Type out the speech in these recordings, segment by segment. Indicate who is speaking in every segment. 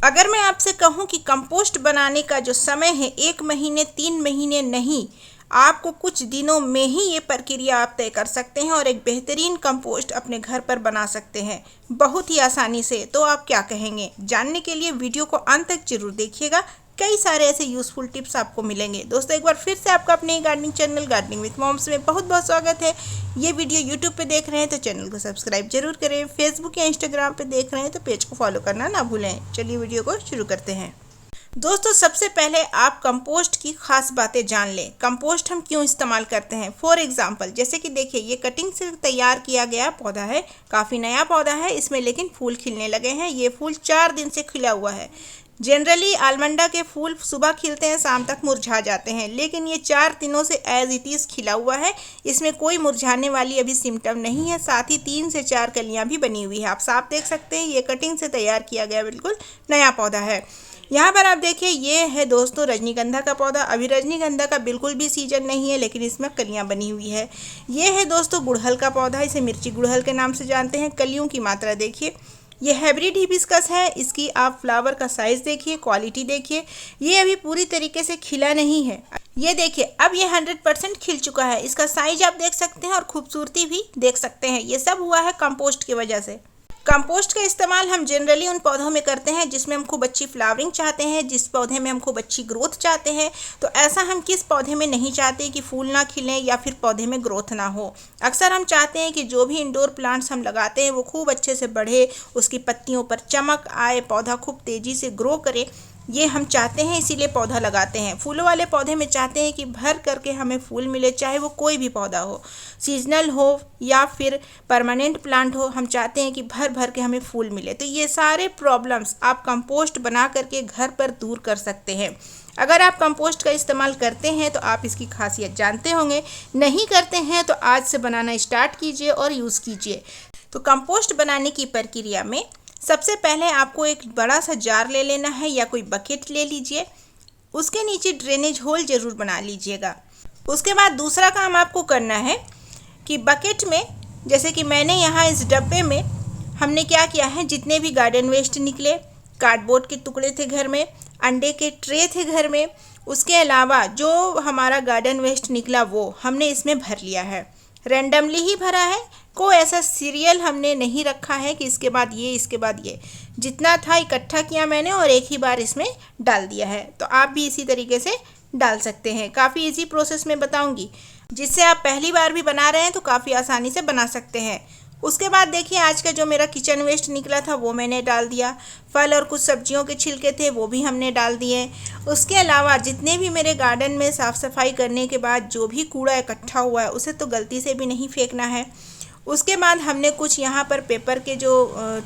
Speaker 1: अगर मैं आपसे कहूं कि कंपोस्ट बनाने का जो समय है 1 महीने 3 महीने नहीं, आपको कुछ दिनों में ही ये प्रक्रिया आप तय कर सकते हैं और एक बेहतरीन कंपोस्ट अपने घर पर बना सकते हैं बहुत ही आसानी से, तो आप क्या कहेंगे? जानने के लिए वीडियो को अंत तक जरूर देखिएगा। कई सारे ऐसे यूज़फुल टिप्स आपको मिलेंगे। दोस्तों, एक बार फिर से आपका अपने gardening channel gardening with moms में बहुत बहुत स्वागत है। ये वीडियो यूट्यूब पे देख रहे हैं तो चैनल को सब्सक्राइब जरूर करें। फेसबुक या इंस्टाग्राम पे देख रहे हैं तो पेज को फॉलो करना ना भूलें। चलिए वीडियो को शुरू करते हैं। दोस्तों, सबसे पहले आप कंपोस्ट की खास बातें जान लें। कंपोस्ट हम क्यों इस्तेमाल करते हैं? फॉर एग्जांपल, जैसे कि देखिए, ये कटिंग से तैयार किया गया पौधा है, काफ़ी नया पौधा है, इसमें लेकिन फूल खिलने लगे हैं। ये फूल 4 दिन से खिला हुआ है। जनरली आलमंडा के फूल सुबह खिलते हैं, शाम तक मुरझा जाते हैं, लेकिन ये 4 दिनों से एज इट इज़ खिला हुआ है। इसमें कोई मुरझाने वाली अभी सिम्टम नहीं है। साथ ही 3 से 4 कलियां भी बनी हुई है। आप साफ देख सकते हैं, ये कटिंग से तैयार किया गया बिल्कुल नया पौधा है। यहाँ पर आप देखिए, ये है दोस्तों रजनीगंधा का पौधा। अभी रजनीगंधा का बिल्कुल भी सीजन नहीं है, लेकिन इसमें कलियां बनी हुई है। ये है दोस्तों गुड़हल का पौधा, इसे मिर्ची गुड़हल के नाम से जानते हैं। कलियों की मात्रा देखिए। ये हाइब्रिड हिबिस्कस है। इसकी आप फ्लावर का साइज़ देखिए, क्वालिटी देखिए। ये अभी पूरी तरीके से खिला नहीं है। ये देखिए, अब ये 100% खिल चुका है। इसका साइज आप देख सकते हैं और खूबसूरती भी देख सकते हैं। ये सब हुआ है कंपोस्ट की वजह से। कंपोस्ट का इस्तेमाल हम जनरली उन पौधों में करते हैं जिसमें हम खूब अच्छी फ्लावरिंग चाहते हैं, जिस पौधे में हम खूब अच्छी ग्रोथ चाहते हैं। तो ऐसा हम किस पौधे में नहीं चाहते कि फूल ना खिलें या फिर पौधे में ग्रोथ ना हो। अक्सर हम चाहते हैं कि जो भी इंडोर प्लांट्स हम लगाते हैं वो खूब अच्छे से बढ़े, उसकी पत्तियों पर चमक आए, पौधा खूब तेज़ी से ग्रो करे। ये हम चाहते हैं, इसीलिए पौधा लगाते हैं। फूलों वाले पौधे में चाहते हैं कि भर करके हमें फूल मिले, चाहे वो कोई भी पौधा हो, सीजनल हो या फिर परमानेंट प्लांट हो। हम चाहते हैं कि भर भर के हमें फूल मिले। तो ये सारे प्रॉब्लम्स आप कंपोस्ट बना करके घर पर दूर कर सकते हैं। अगर आप कंपोस्ट का इस्तेमाल करते हैं तो आप इसकी खासियत जानते होंगे। नहीं करते हैं तो आज से बनाना स्टार्ट कीजिए और यूज़ कीजिए। तो कंपोस्ट बनाने की प्रक्रिया में सबसे पहले आपको एक बड़ा सा जार ले लेना है या कोई बकेट ले लीजिए। उसके नीचे ड्रेनेज होल ज़रूर बना लीजिएगा। उसके बाद दूसरा काम आपको करना है कि बकेट में, जैसे कि मैंने यहाँ इस डब्बे में हमने क्या किया है, जितने भी गार्डन वेस्ट निकले, कार्डबोर्ड के टुकड़े थे घर में, अंडे के ट्रे थे घर में, उसके अलावा जो हमारा गार्डन वेस्ट निकला वो हमने इसमें भर लिया है। रैंडमली ही भरा है, कोई ऐसा सीरियल हमने नहीं रखा है कि इसके बाद ये इसके बाद ये। जितना था इकट्ठा किया मैंने और एक ही बार इसमें डाल दिया है। तो आप भी इसी तरीके से डाल सकते हैं। काफ़ी इजी प्रोसेस में बताऊंगी, जिससे आप पहली बार भी बना रहे हैं तो काफ़ी आसानी से बना सकते हैं। उसके बाद देखिए, आज का जो मेरा किचन वेस्ट निकला था वो मैंने डाल दिया। फल और कुछ सब्जियों के छिलके थे वो भी हमने डाल दिए। उसके अलावा जितने भी मेरे गार्डन में साफ़ सफाई करने के बाद जो भी कूड़ा इकट्ठा हुआ है उसे तो गलती से भी नहीं फेंकना है। उसके बाद हमने कुछ यहाँ पर पेपर के जो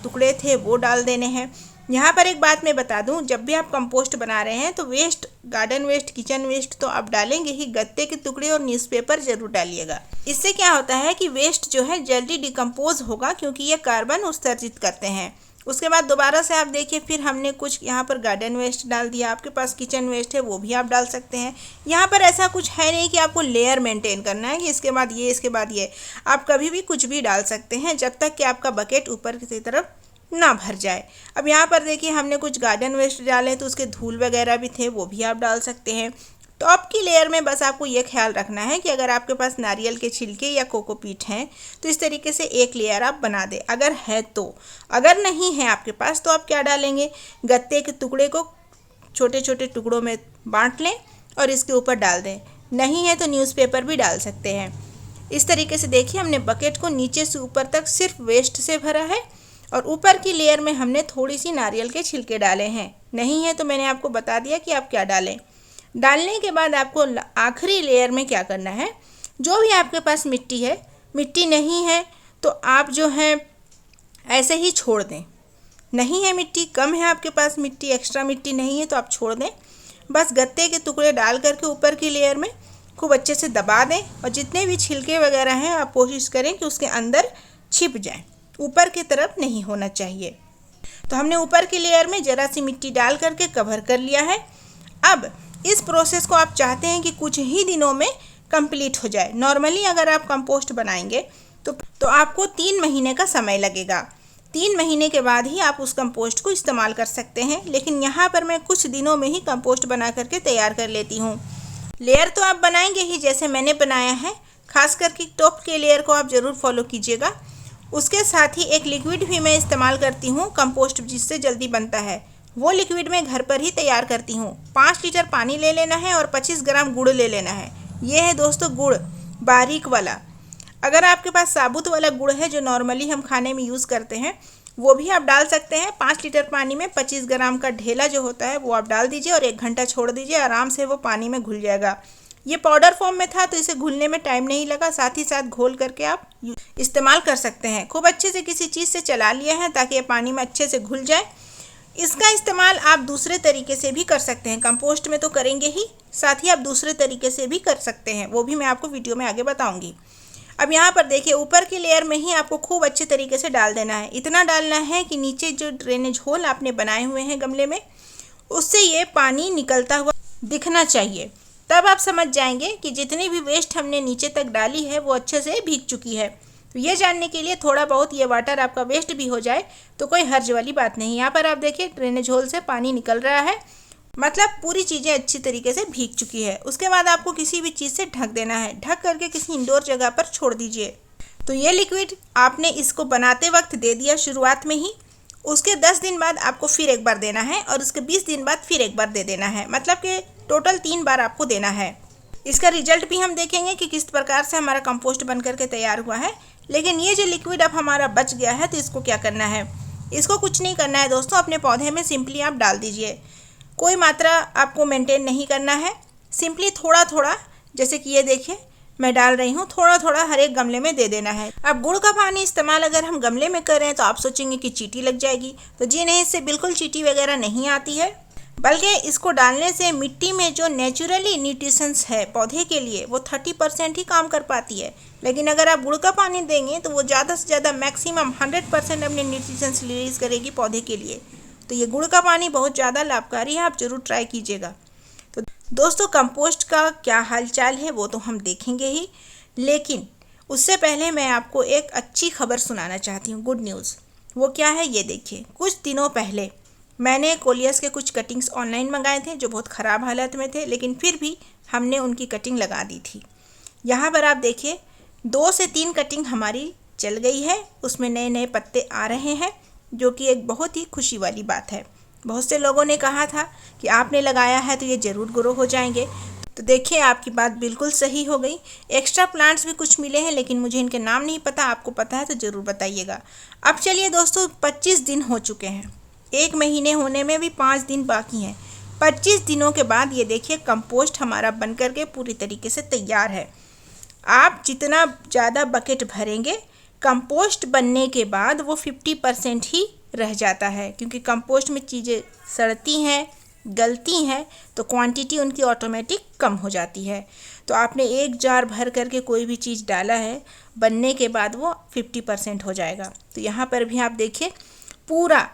Speaker 1: टुकड़े थे वो डाल देने हैं। यहाँ पर एक बात मैं बता दूँ, जब भी आप कंपोस्ट बना रहे हैं तो waste, garden waste, kitchen waste तो आप डालेंगे ही, गत्ते के टुकड़े और न्यूज़पेपर ज़रूर डालिएगा। इससे क्या होता है कि वेस्ट जो है जल्दी डिकम्पोज होगा, क्योंकि ये कार्बन उत्सर्जित करते हैं। उसके बाद दोबारा से आप देखिए, फिर हमने कुछ यहाँ पर गार्डन वेस्ट डाल दिया। आपके पास किचन वेस्ट है वो भी आप डाल सकते हैं। यहाँ पर ऐसा कुछ है नहीं कि आपको लेयर मेंटेन करना है कि इसके बाद ये इसके बाद ये। आप कभी भी कुछ भी डाल सकते हैं जब तक कि आपका बकेट ऊपर की तरफ ना भर जाए। अब यहाँ पर देखिए, हमने कुछ गार्डन वेस्ट डाले तो उसके धूल वगैरह भी थे, वो भी आप डाल सकते हैं। टॉप की लेयर में बस आपको ये ख्याल रखना है कि अगर आपके पास नारियल के छिलके या कोकोपीट हैं तो इस तरीके से एक लेयर आप बना दें, अगर है तो। अगर नहीं है आपके पास तो आप क्या डालेंगे, गत्ते के टुकड़े को छोटे छोटे टुकड़ों में बांट लें और इसके ऊपर डाल दें। नहीं है तो न्यूज़पेपर भी डाल सकते हैं। इस तरीके से देखिए, हमने बकेट को नीचे से ऊपर तक सिर्फ वेस्ट से भरा है और ऊपर की लेयर में हमने थोड़ी सी नारियल के छिलके डाले हैं। नहीं है तो मैंने आपको बता दिया कि आप क्या डालें। डालने के बाद आपको आखिरी लेयर में क्या करना है, जो भी आपके पास मिट्टी है, मिट्टी नहीं है तो आप जो है ऐसे ही छोड़ दें। नहीं है मिट्टी, कम है आपके पास मिट्टी, एक्स्ट्रा मिट्टी नहीं है तो आप छोड़ दें। बस गत्ते के टुकड़े डाल करके ऊपर की लेयर में खूब अच्छे से दबा दें और जितने भी छिलके वगैरह हैं आप कोशिश करें कि उसके अंदर छिप जाएं, ऊपर की तरफ नहीं होना चाहिए। तो हमने ऊपर की लेयर में ज़रा सी मिट्टी डाल करके कवर कर लिया है। अब इस प्रोसेस को आप चाहते हैं कि कुछ ही दिनों में कंप्लीट हो जाए। नॉर्मली अगर आप कंपोस्ट बनाएंगे तो आपको 3 महीने का समय लगेगा। 3 महीने के बाद ही आप उस कंपोस्ट को इस्तेमाल कर सकते हैं। लेकिन यहाँ पर मैं कुछ दिनों में ही कंपोस्ट बना करके तैयार कर लेती हूँ। लेयर तो आप बनाएंगे ही जैसे मैंने बनाया है, खास करके टॉप के लेयर को आप ज़रूर फॉलो कीजिएगा। उसके साथ ही एक लिक्विड भी मैं इस्तेमाल करती हूँ कंपोस्ट जिससे जल्दी बनता है। वो लिक्विड मैं घर पर ही तैयार करती हूँ। 5 लीटर पानी ले लेना है और 25 ग्राम गुड़ ले लेना है। ये है दोस्तों गुड़, बारीक वाला। अगर आपके पास साबुत वाला गुड़ है जो नॉर्मली हम खाने में यूज़ करते हैं, वो भी आप डाल सकते हैं। 5 लीटर पानी में 25 ग्राम का ढेला जो होता है वो आप डाल दीजिए और 1 घंटा छोड़ दीजिए। आराम से वो पानी में घुल जाएगा। ये पाउडर फॉर्म में था तो इसे घुलने में टाइम नहीं लगा। साथ ही साथ घोल करके आप इस्तेमाल कर सकते हैं। खूब अच्छे से किसी चीज़ से चला लिया है ताकि ये पानी में अच्छे से घुल जाए। इसका इस्तेमाल आप दूसरे तरीके से भी कर सकते हैं। कंपोस्ट में तो करेंगे ही, साथ ही आप दूसरे तरीके से भी कर सकते हैं, वो भी मैं आपको वीडियो में आगे बताऊंगी। अब यहाँ पर देखिए, ऊपर की लेयर में ही आपको खूब अच्छे तरीके से डाल देना है। इतना डालना है कि नीचे जो ड्रेनेज होल आपने बनाए हुए हैं गमले में, उससे ये पानी निकलता हुआ दिखना चाहिए। तब आप समझ जाएंगे कि जितनी भी वेस्ट हमने नीचे तक डाली है वो अच्छे से भीग चुकी है। तो ये जानने के लिए थोड़ा बहुत ये वाटर आपका वेस्ट भी हो जाए तो कोई हर्ज वाली बात नहीं। यहाँ पर आप देखिए ड्रेनेज होल से पानी निकल रहा है, मतलब पूरी चीज़ें अच्छी तरीके से भीग चुकी है। उसके बाद आपको किसी भी चीज़ से ढक देना है। ढक करके किसी इंडोर जगह पर छोड़ दीजिए। तो ये लिक्विड आपने इसको बनाते वक्त दे दिया शुरुआत में ही। उसके 10 दिन बाद आपको फिर एक बार देना है और उसके 20 दिन बाद फिर एक बार दे देना है। मतलब कि टोटल 3 बार आपको देना है। इसका रिजल्ट भी हम देखेंगे कि किस प्रकार से हमारा कंपोस्ट बन करके तैयार हुआ है। लेकिन ये जो लिक्विड अब हमारा बच गया है तो इसको क्या करना है, इसको कुछ नहीं करना है दोस्तों। अपने पौधे में सिंपली आप डाल दीजिए। कोई मात्रा आपको मेंटेन नहीं करना है। सिंपली थोड़ा थोड़ा, जैसे कि ये देखिए मैं डाल रही हूँ, थोड़ा थोड़ा हर एक गमले में दे देना है। अब गुड़ का पानी इस्तेमाल अगर हम गमले में कर रहे हैं तो आप सोचेंगे कि चींटी लग जाएगी, तो जी नहीं, इससे बिल्कुल चींटी वगैरह नहीं आती है। बल्कि इसको डालने से मिट्टी में जो नेचुरली न्यूट्रिशंस है पौधे के लिए वो 30% ही काम कर पाती है। लेकिन अगर आप गुड़ का पानी देंगे तो वो ज़्यादा से ज़्यादा मैक्सिमम 100% अपने न्यूट्रिशंस रिलीज करेगी पौधे के लिए। तो ये गुड़ का पानी बहुत ज़्यादा लाभकारी है, आप ज़रूर ट्राई कीजिएगा। तो दोस्तों, कंपोस्ट का क्या हालचाल है वो तो हम देखेंगे ही, लेकिन उससे पहले मैं आपको एक अच्छी खबर सुनाना चाहती हूँ, गुड न्यूज़। वो क्या है ये देखिए। कुछ दिनों पहले मैंने कोलियस के कुछ कटिंग्स ऑनलाइन मंगाए थे जो बहुत ख़राब हालत में थे, लेकिन फिर भी हमने उनकी कटिंग लगा दी थी। यहाँ पर आप देखिए 2 से 3 कटिंग हमारी चल गई है। उसमें नए नए पत्ते आ रहे हैं, जो कि एक बहुत ही खुशी वाली बात है। बहुत से लोगों ने कहा था कि आपने लगाया है तो ये ज़रूर ग्रो हो जाएंगे। तो देखिए, आपकी बात बिल्कुल सही हो गई। एक्स्ट्रा प्लांट्स भी कुछ मिले हैं, लेकिन मुझे इनके नाम नहीं पता। आपको पता है तो ज़रूर बताइएगा। अब चलिए दोस्तों, 25 दिन हो चुके हैं। 1 महीने होने में भी 5 दिन बाकी हैं। 25 दिनों के बाद ये देखिए कंपोस्ट हमारा बन करके पूरी तरीके से तैयार है। आप जितना ज़्यादा बकेट भरेंगे, कंपोस्ट बनने के बाद वो 50% ही रह जाता है, क्योंकि कंपोस्ट में चीज़ें सड़ती हैं, गलती हैं, तो क्वांटिटी उनकी ऑटोमेटिक कम हो जाती है। तो आपने 1 जार भर करके कोई भी चीज़ डाला है, बनने के बाद वो 50% हो जाएगा। तो यहाँ पर भी आप देखिए पूरा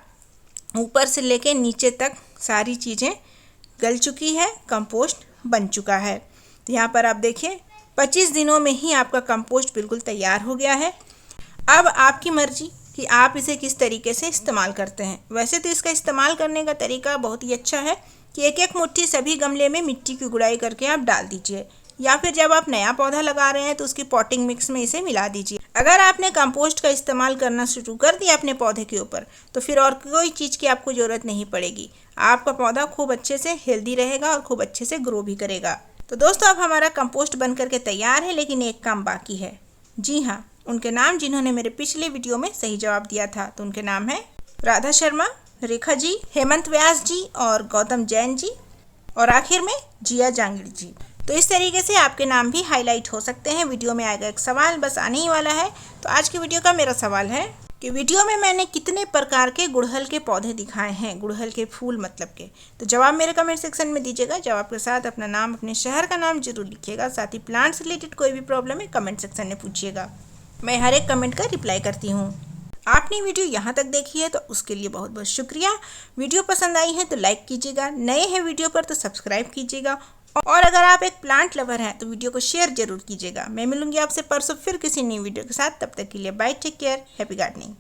Speaker 1: ऊपर से लेके नीचे तक सारी चीज़ें गल चुकी है, कंपोस्ट बन चुका है। तो यहाँ पर आप देखिए 25 दिनों में ही आपका कंपोस्ट बिल्कुल तैयार हो गया है। अब आपकी मर्जी कि आप इसे किस तरीके से इस्तेमाल करते हैं। वैसे तो इसका इस्तेमाल करने का तरीका बहुत ही अच्छा है कि एक एक मुट्ठी सभी गमले में मिट्टी की गुड़ाई करके आप डाल दीजिए, या फिर जब आप नया पौधा लगा रहे हैं तो उसकी पॉटिंग मिक्स में इसे मिला दीजिए। अगर आपने कंपोस्ट का इस्तेमाल करना शुरू कर दिया अपने पौधे के ऊपर, तो फिर और कोई चीज़ की आपको ज़रूरत नहीं पड़ेगी। आपका पौधा खूब अच्छे से हेल्दी रहेगा और खूब अच्छे से ग्रो भी करेगा। तो दोस्तों, अब हमारा कंपोस्ट बन करके तैयार है, लेकिन एक काम बाकी है। जी हाँ, उनके नाम जिन्होंने मेरे पिछले वीडियो में सही जवाब दिया था, तो उनके नाम है राधा शर्मा, रेखा जी, हेमंत व्यास जी और गौतम जैन जी, और आखिर में जिया जांगड़ जी। तो इस तरीके से आपके नाम भी हाईलाइट हो सकते हैं। वीडियो में आएगा एक सवाल, बस आने ही वाला है। तो आज की वीडियो का मेरा सवाल है कि वीडियो में मैंने कितने प्रकार के गुड़हल के पौधे दिखाए हैं, गुड़हल के फूल मतलब के। तो जवाब मेरे कमेंट सेक्शन में दीजिएगा। जवाब के साथ अपना नाम, अपने शहर का नाम जरूर लिखिएगा। साथ ही प्लांट से रिलेटेड कोई भी प्रॉब्लम है कमेंट सेक्शन में पूछिएगा, मैं हर एक कमेंट का रिप्लाई करती हूँ। आपने वीडियो यहाँ तक देखी है तो उसके लिए बहुत बहुत शुक्रिया। वीडियो पसंद आई है तो लाइक कीजिएगा, नए हैं वीडियो पर तो सब्सक्राइब कीजिएगा, और अगर आप एक प्लांट लवर हैं तो वीडियो को शेयर जरूर कीजिएगा। मैं मिलूंगी आपसे परसों फिर किसी नई वीडियो के साथ। तब तक के लिए bye, take care, happy gardening.